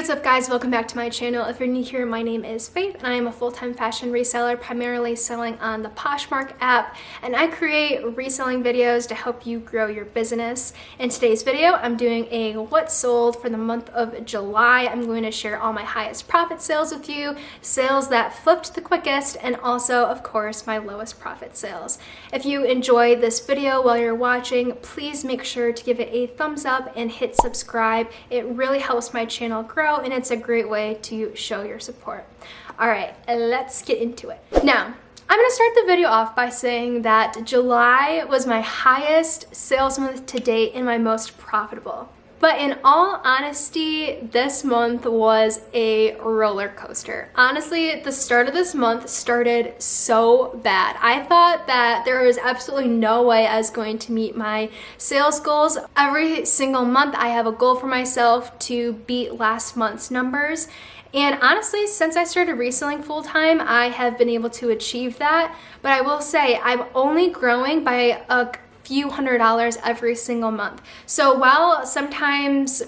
what's up guys, welcome back to my channel. If you're new here, my name is Faith and I am a full-time fashion reseller, primarily selling on the Poshmark app, and I create reselling videos to help you grow your business. In today's video, I'm doing a what sold for the month of July. I'm going to share all my highest profit sales with you, sales that flipped the quickest, and also, of course, my lowest profit sales. If you enjoyed this video while you're watching, please make sure to give it a thumbs up and hit subscribe. It really helps my channel grow, and it's a great way to show your support. All right, let's get into it. Now, I'm gonna start the video off by saying that July was my highest sales month to date and my most profitable. But in all honesty, this month was a roller coaster. Honestly, the start of this month started so bad. I thought that there was absolutely no way I was going to meet my sales goals. Every single month, I have a goal for myself to beat last month's numbers. And honestly, since I started reselling full-time, I have been able to achieve that. But I will say, I'm only growing by a few $100s every single month. So while sometimes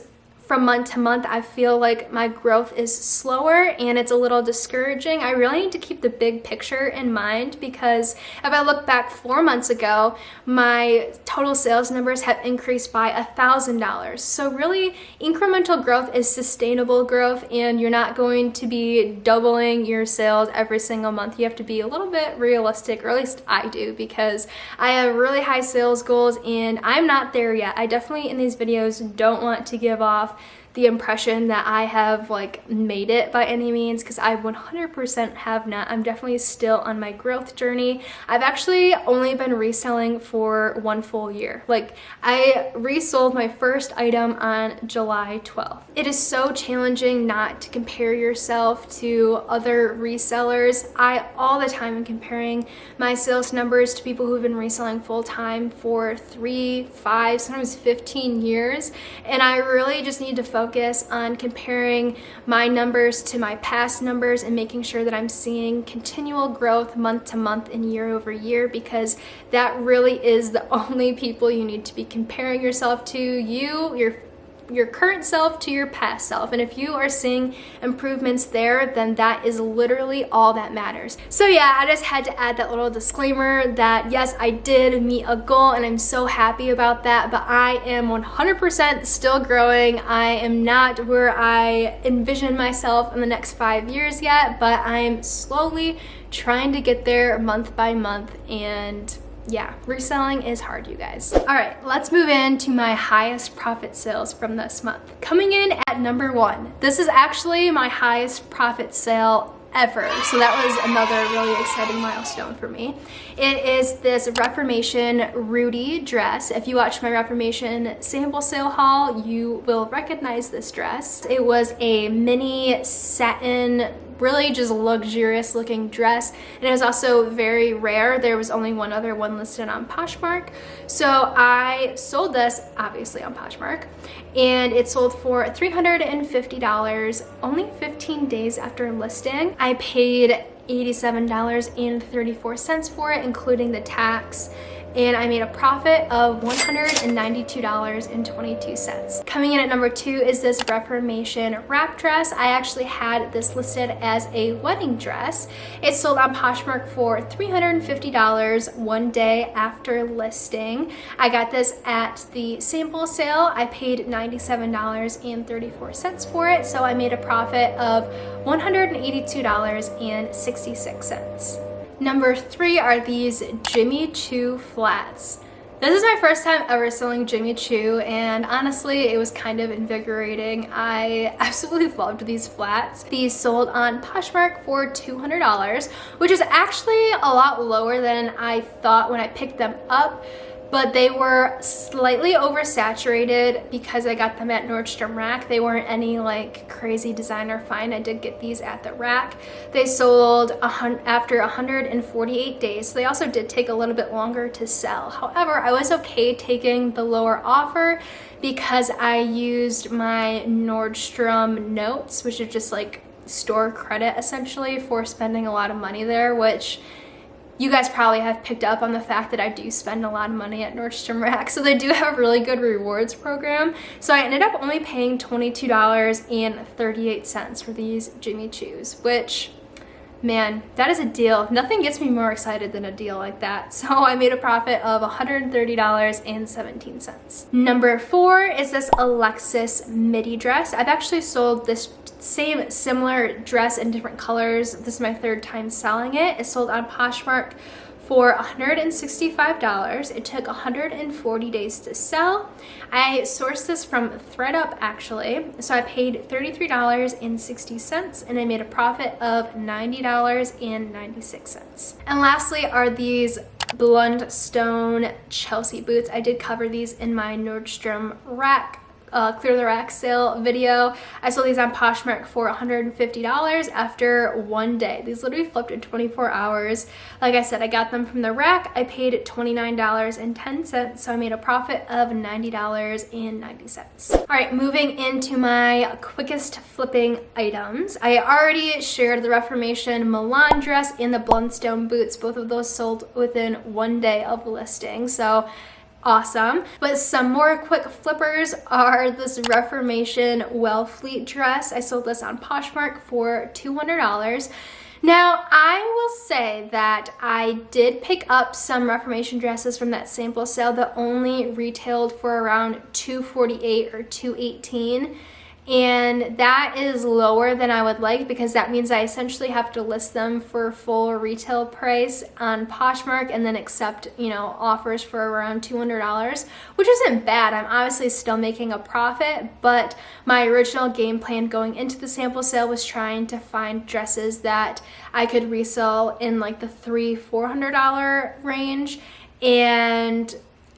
from month to month I feel like my growth is slower and it's a little discouraging, I really need to keep the big picture in mind, because if I look back 4 months ago, my total sales numbers have increased by $1,000. So really, incremental growth is sustainable growth, and you're not going to be doubling your sales every single month. You have to be a little bit realistic, or at least I do, because I have really high sales goals and I'm not there yet. I definitely in these videos don't want to give off the impression that I have like made it by any means, because I 100% have not. I'm definitely still on my growth journey. I've actually only been reselling for 1 full year. Like, I resold my first item on July 12th. It is so challenging not to compare yourself to other resellers. I all the time am comparing my sales numbers to people who've been reselling full time for 3, 5, sometimes 15 years. And I really just need to focus on comparing my numbers to my past numbers and making sure that I'm seeing continual growth month to month and year over year, because that really is the only people you need to be comparing yourself to. Your current self to your past self. And if you are seeing improvements there, then that is literally all that matters. So yeah, I just had to add that little disclaimer that yes, I did meet a goal and I'm so happy about that, but I am 100% still growing. I am not where I envision myself in the next 5 years yet, but I'm slowly trying to get there month by month. And yeah, reselling is hard, you guys. All right, let's move into my highest profit sales from this month. Coming in at number 1. This is actually my highest profit sale ever. So that was another really exciting milestone for me. It is this Reformation Rudy dress. If you watch my Reformation sample sale haul, you will recognize this dress. It was a mini satin, really just luxurious looking dress, and it was also very rare. There was only one other one listed on Poshmark. So I sold this obviously on Poshmark, and it sold for $350 only 15 days after listing. I paid $87.34 for it, including the tax, and I made a profit of $192.22. Coming in at number 2 is this Reformation wrap dress. I actually had this listed as a wedding dress. It sold on Poshmark for $350 1 day after listing. I got this at the sample sale. I paid $97.34 for it, so I made a profit of $182.66. Number 3 are these Jimmy Choo flats. This is my first time ever selling Jimmy Choo, and honestly, it was kind of invigorating. I absolutely loved these flats. These sold on Poshmark for $200, which is actually a lot lower than I thought when I picked them up, but they were slightly oversaturated because I got them at Nordstrom Rack. They weren't any like crazy designer find. I did get these at the Rack. They sold after 148 days. So they also did take a little bit longer to sell. However, I was okay taking the lower offer because I used my Nordstrom notes, which are just like store credit essentially for spending a lot of money there, which You guys probably have picked up on the fact that I do spend a lot of money at Nordstrom Rack, so they do have a really good rewards program. So I ended up only paying $22.38 for these Jimmy Choos, which, man, that is a deal. Nothing gets me more excited than a deal like that. So I made a profit of $130.17. Number 4 is this Alexis midi dress. I've actually sold this same similar dress in different colors. This is my 3rd time selling it. It's sold on Poshmark for $165. It took 140 days to sell. I sourced this from ThreadUp actually. So I paid $33.60 and I made a profit of $90.96. And lastly are these Blundstone Chelsea boots. I did cover these in my Nordstrom Rack Clear the Rack sale video. I sold these on Poshmark for $150 after 1 day. These literally flipped in 24 hours. Like I said, I got them from the rack. I paid $29.10, so I made a profit of $90.90. All right, moving into my quickest flipping items. I already shared the Reformation Milan dress and the Blundstone boots. Both of those sold within 1 day of listing. So awesome. But some more quick flippers are this Reformation Wellfleet dress. I sold this on Poshmark for $200. Now, I will say that I did pick up some Reformation dresses from that sample sale that only retailed for around $248 or $218. And that is lower than I would like because that means I essentially have to list them for full retail price on Poshmark and then accept, you know, offers for around $200, which isn't bad. I'm obviously still making a profit, but my original game plan going into the sample sale was trying to find dresses that I could resell in like the $300-400 range, and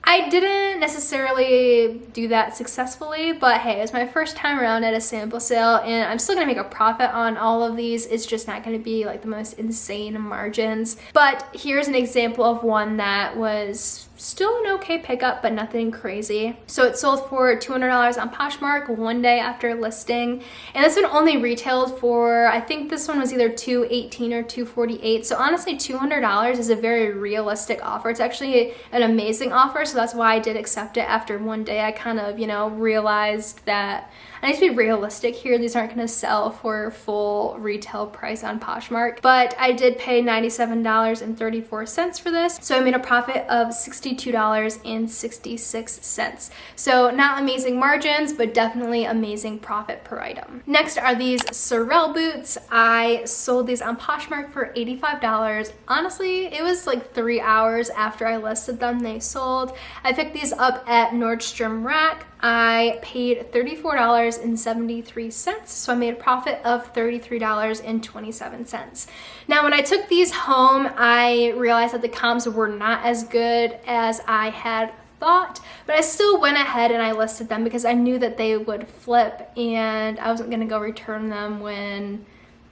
I didn't necessarily do that successfully, but hey, it's my first time around at a sample sale and I'm still gonna make a profit on all of these. It's just not gonna be like the most insane margins. But here's an example of one that was still an okay pickup, but nothing crazy. So it sold for $200 on Poshmark 1 day after listing. And this one only retailed for, I think this one was either $218 or $248. So honestly, $200 is a very realistic offer. It's actually an amazing offer. So that's why I did accept it after 1 day. I kind of, you know, realized that I need to be realistic here. These aren't going to sell for full retail price on Poshmark, but I did pay $97.34 for this. So I made a profit of $62.66. So not amazing margins, but definitely amazing profit per item. Next are these Sorel boots. I sold these on Poshmark for $85. Honestly, it was like 3 hours after I listed them, they sold. I picked these up at Nordstrom Rack. I paid $34.73, so I made a profit of $33.27. Now, when I took these home, I realized that the comps were not as good as I had thought, but I still went ahead and I listed them because I knew that they would flip and I wasn't gonna go return them when,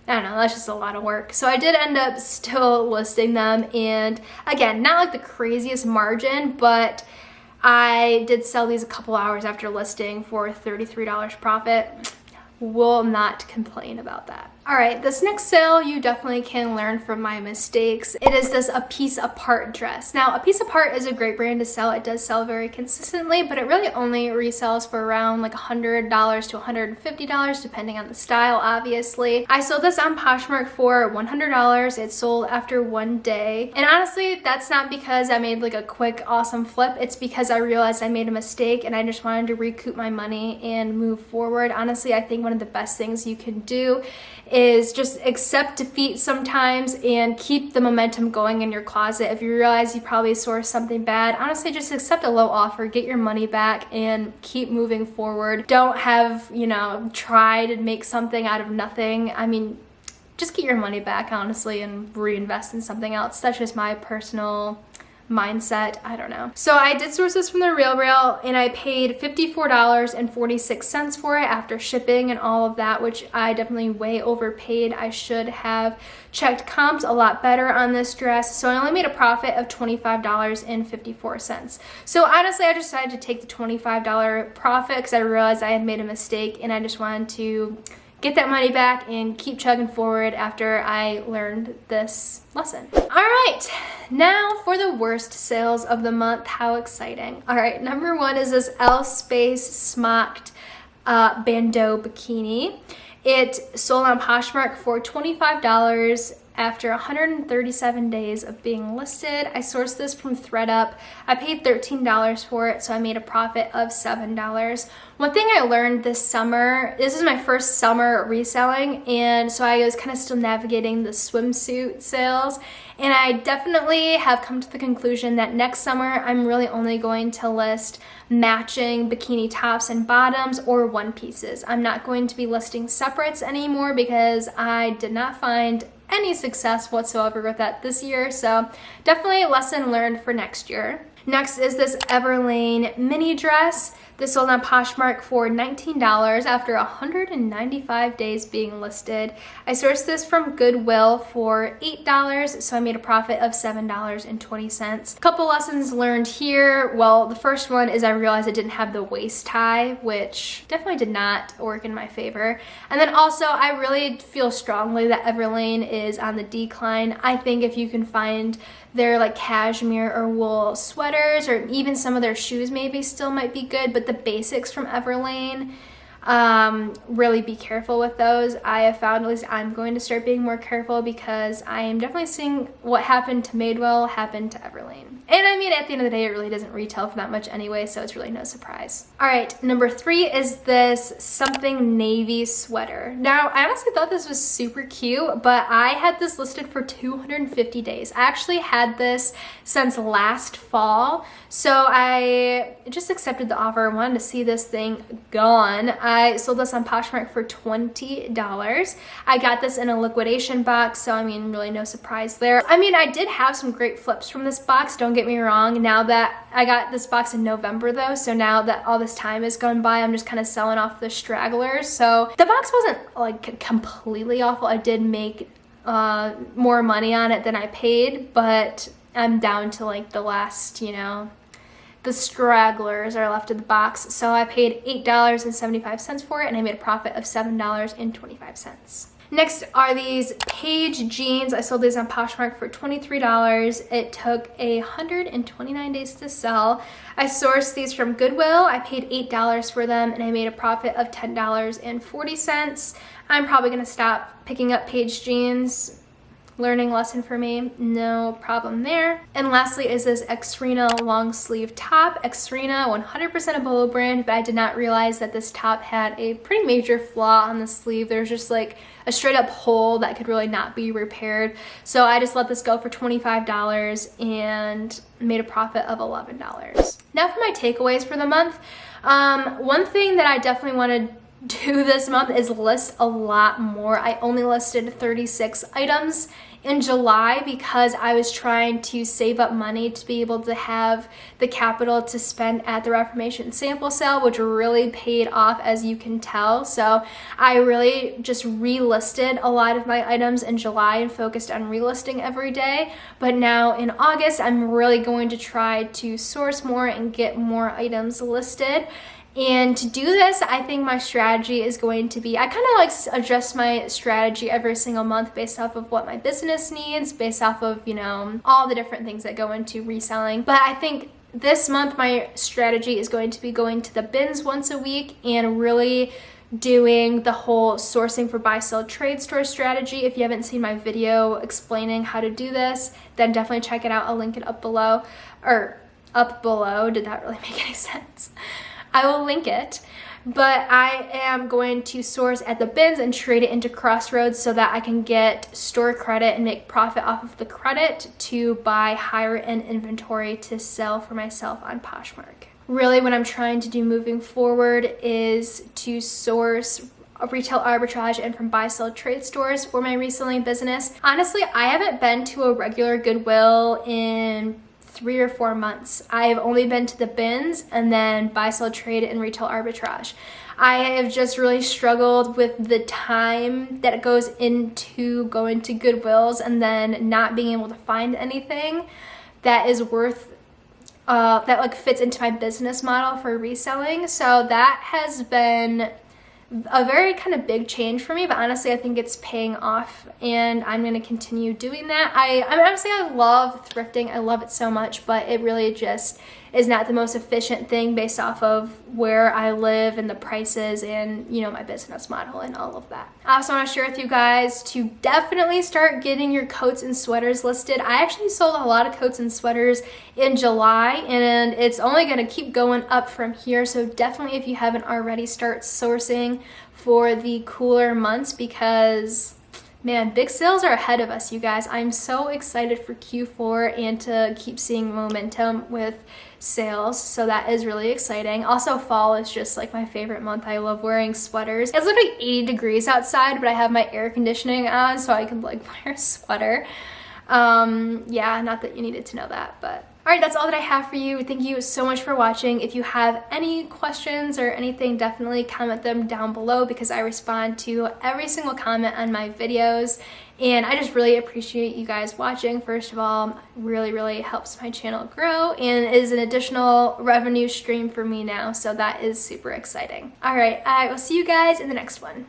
I don't know, that's just a lot of work. So I did end up still listing them, and again, not like the craziest margin, but I did sell these a couple hours after listing for $33 profit. Will not complain about that. All right, this next sale, you definitely can learn from my mistakes. It is this A Piece Apart dress. Now, A Piece Apart is a great brand to sell. It does sell very consistently, but it really only resells for around like $100 to $150, depending on the style, obviously. I sold this on Poshmark for $100. It sold after 1 day. And honestly, that's not because I made like a quick, awesome flip. It's because I realized I made a mistake and I just wanted to recoup my money and move forward. Honestly, I think one of the best things you can do is just accept defeat sometimes and keep the momentum going in your closet. If you realize you probably sourced something bad, honestly, just accept a low offer, get your money back, and keep moving forward. Don't have, you know, try to make something out of nothing. I mean, just get your money back, honestly, and reinvest in something else. That's just my personal mindset. I don't know. So I did source this from the RealReal and I paid $54.46 for it after shipping and all of that, which I definitely way overpaid. I should have checked comps a lot better on this dress. So I only made a profit of $25.54. So honestly, I decided to take the $25 profit because I realized I had made a mistake and I just wanted to get that money back and keep chugging forward after I learned this lesson. All right, now for the worst sales of the month. How exciting. All right, number one is this L Space Smocked bandeau bikini. It sold on Poshmark for $25 after 137 days of being listed. I sourced this from ThreadUp. I paid $13 for it, so I made a profit of $7. One thing I learned this summer, this is my first summer reselling, and so I was kind of still navigating the swimsuit sales, and I definitely have come to the conclusion that next summer I'm really only going to list matching bikini tops and bottoms or one pieces. I'm not going to be listing separates anymore because I did not find any success whatsoever with that this year, so definitely a lesson learned for next year. Next is this Everlane mini dress. This sold on Poshmark for $19 after 195 days being listed. I sourced this from Goodwill for $8, so I made a profit of $7.20. A couple lessons learned here. Well, the first one is I realized I didn't have the waist tie, which definitely did not work in my favor. And then also, I really feel strongly that Everlane is on the decline. I think if you can find their like cashmere or wool sweaters, or even some of their shoes maybe still might be good, but the basics from Everlane, really be careful with those. I have found, at least I'm going to start being more careful, because I am definitely seeing what happened to Madewell happen to Everlane. And I mean, at the end of the day, it really doesn't retail for that much anyway, so it's really no surprise. All right, number three is this something navy sweater. Now, I honestly thought this was super cute, but I had this listed for 250 days. I actually had this since last fall, so I just accepted the offer. I wanted to see this thing gone. I sold this on Poshmark for $20. I got this in a liquidation box, so I mean, really no surprise there. I mean, I did have some great flips from this box, don't get me wrong. Now that I got this box in November though, so now that all this time has gone by, I'm just kind of selling off the stragglers. So the box wasn't like completely awful. I did make more money on it than I paid, but I'm down to like the last, you know, the stragglers are left in the box. So I paid $8.75 for it, and I made a profit of $7.25. Next are these Paige jeans. I sold these on Poshmark for $23. It took 129 days to sell. I sourced these from Goodwill. I paid $8 for them, and I made a profit of $10.40. I'm probably gonna stop picking up Paige jeans. Learning lesson for me, no problem there. And lastly is this Extrina long sleeve top. Extrina, 100% a Bolo brand, but I did not realize that this top had a pretty major flaw on the sleeve. There's just like a straight up hole that could really not be repaired. So I just let this go for $25 and made a profit of $11. Now for my takeaways for the month. One thing that I definitely want to do this month is list a lot more. I only listed 36 items in July because I was trying to save up money to be able to have the capital to spend at the Reformation sample sale, which really paid off, as you can tell. So I really just relisted a lot of my items in July and focused on relisting every day. But now in August, I'm really going to try to source more and get more items listed. And to do this, I think my strategy is going to be, I kind of like adjust my strategy every single month based off of what my business needs, based off of, you know, all the different things that go into reselling. But I think this month my strategy is going to be going to the bins once a week and really doing the whole sourcing for buy, sell, trade store strategy. If you haven't seen my video explaining how to do this, then definitely check it out. I'll link it up below, or up below. Did that really make any sense? I will link it, but I am going to source at the bins and trade it into Crossroads so that I can get store credit and make profit off of the credit to buy higher end inventory to sell for myself on Poshmark. Really, what I'm trying to do moving forward is to source a retail arbitrage and from buy, sell, trade stores for my reselling business. Honestly, I haven't been to a regular Goodwill in 3 or 4 months. I have only been to the bins and then buy, sell, trade, and retail arbitrage. I have just really struggled with the time that it goes into going to Goodwills and then not being able to find anything that is worth, that like fits into my business model for reselling. So that has been a very kind of big change for me, but honestly I think it's paying off and I'm going to continue doing that. I mean, honestly, I love thrifting. I love it so much, but it really just is not the most efficient thing based off of where I live and the prices and, you know, my business model and all of that. I also want to share with you guys to definitely start getting your coats and sweaters listed. I actually sold a lot of coats and sweaters in July, and it's only going to keep going up from here. So definitely, if you haven't already, start sourcing for the cooler months, because man, big sales are ahead of us, you guys. I'm so excited for Q4 and to keep seeing momentum with sales, so that is really exciting. Also, fall is just like my favorite month. I love wearing sweaters. It's literally 80 degrees outside, but I have my air conditioning on, so I can like wear a sweater. Yeah, not that you needed to know that, but all right, that's all that I have for you. Thank you so much for watching. If you have any questions or anything, definitely comment them down below, because I respond to every single comment on my videos. And I just really appreciate you guys watching. First of all, really helps my channel grow and is an additional revenue stream for me now. So that is super exciting. All right, I will see you guys in the next one.